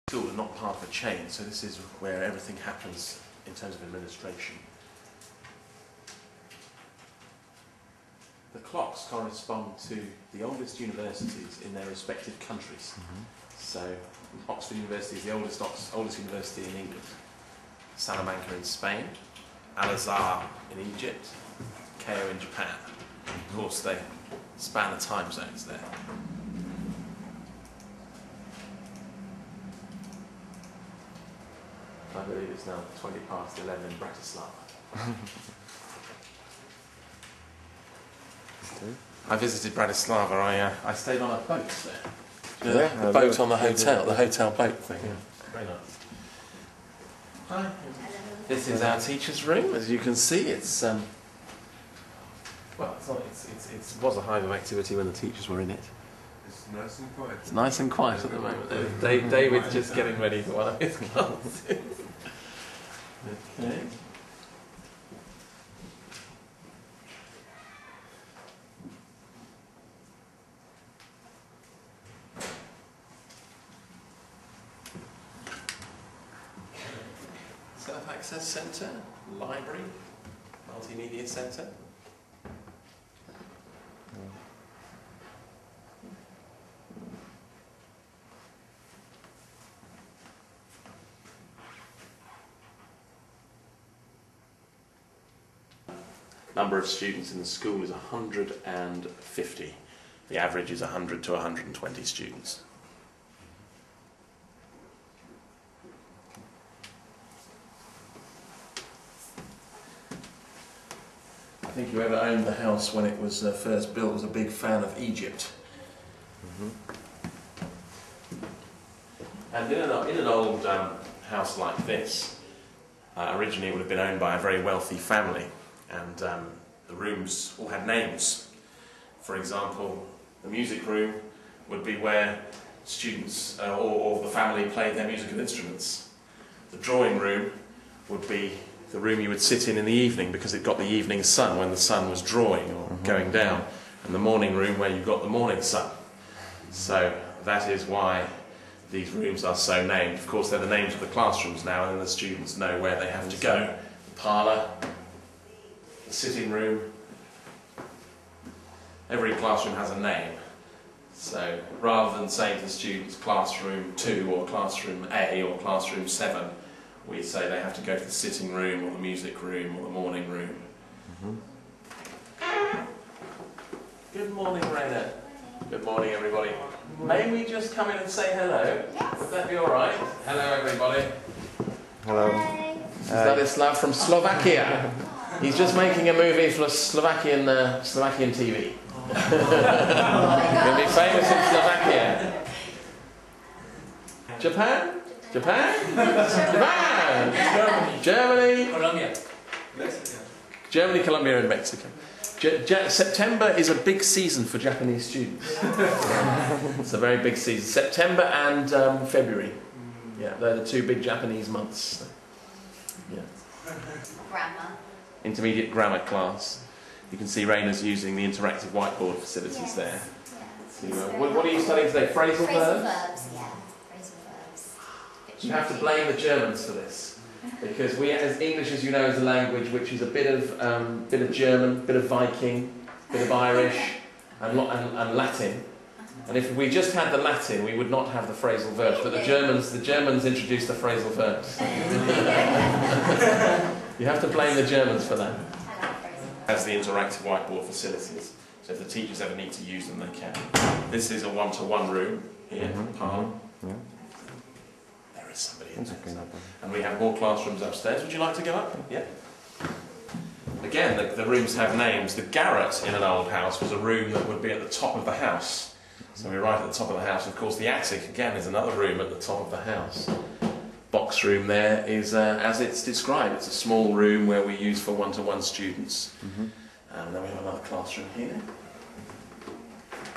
School are not part of a chain, so this is where everything happens in terms of administration. The clocks correspond to the oldest universities in their respective countries. So Oxford University is the oldest university in England, Salamanca in Spain, Al-Azhar in Egypt, Keio in Japan. Of course they span the time zones there. I believe it's now 20 past 11 in Bratislava. I visited Bratislava. I stayed on a boat there. The boat on the hotel boat thing. Yeah. Very nice. Hi. This is our teacher's room. As you can see, it's well, it's not. It was a hive of activity when the teachers were in it. It's nice and quiet. It's nice and quiet at the moment. David's just getting ready for one of his classes. Okay. Self-access centre, library, multimedia centre. Number of students in the school is 150. The average is 100 to 120 students. I think whoever owned the house when it was first built was a big fan of Egypt. And in an old house like this, originally it would have been owned by a very wealthy family. And the rooms all had names. For example, the music room would be where students or the family played their musical instruments. The drawing room would be the room you would sit in the evening because it got the evening sun when the sun was drawing or going down. And the morning room where you got the morning sun. So that is why these rooms are so named. Of course, they're the names of the classrooms now, and then the students know where they have to go. The parlour, the sitting room. Every classroom has a name. So rather than saying to the students classroom 2 or classroom A or classroom 7, we say they have to go to the sitting room or the music room or the morning room. Good morning, Raina. Good morning, everybody. May we just come in and say hello? Yes. Would that be alright? Hello, everybody. Hello. This is Ladislav from Slovakia. He's just making a movie for Slovakian TV. He'll be famous in Slovakia. Japan? Germany? Colombia. Mexico. Germany, Colombia and Mexico. September is a big season for Japanese students. It's a very big season. September and February. Yeah, they're the two big Japanese months. Yeah. Grammar. Intermediate grammar class. You can see Raina's using the interactive whiteboard facilities there. So, what are you studying today? Phrasal verbs? Phrasal verbs, yeah. Phrasal verbs. You have to blame the Germans for this, because we, as English, as you know, is a language which is a bit of German, bit of Viking, bit of Irish, and Latin. And if we just had the Latin, we would not have the phrasal verbs. But the Germans introduced the phrasal verbs. You have to blame the Germans for that. As the interactive whiteboard facilities, so if the teachers ever need to use them, they can. This is a one-to-one room here, parlour. There is somebody in there. And we have more classrooms upstairs. Would you like to go up? Yeah. Again, the rooms have names. The garret in an old house was a room that would be at the top of the house. So we're right at the top of the house. Of course, the attic, again, is another room at the top of the house. Box room there is, as it's described, it's a small room where we use for one-to-one students. And then we have another classroom here.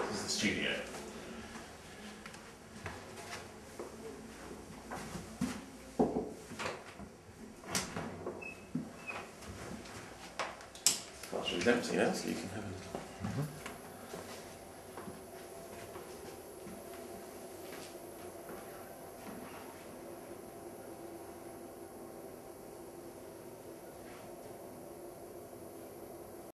This is the studio. Classroom's empty now, so you can have a little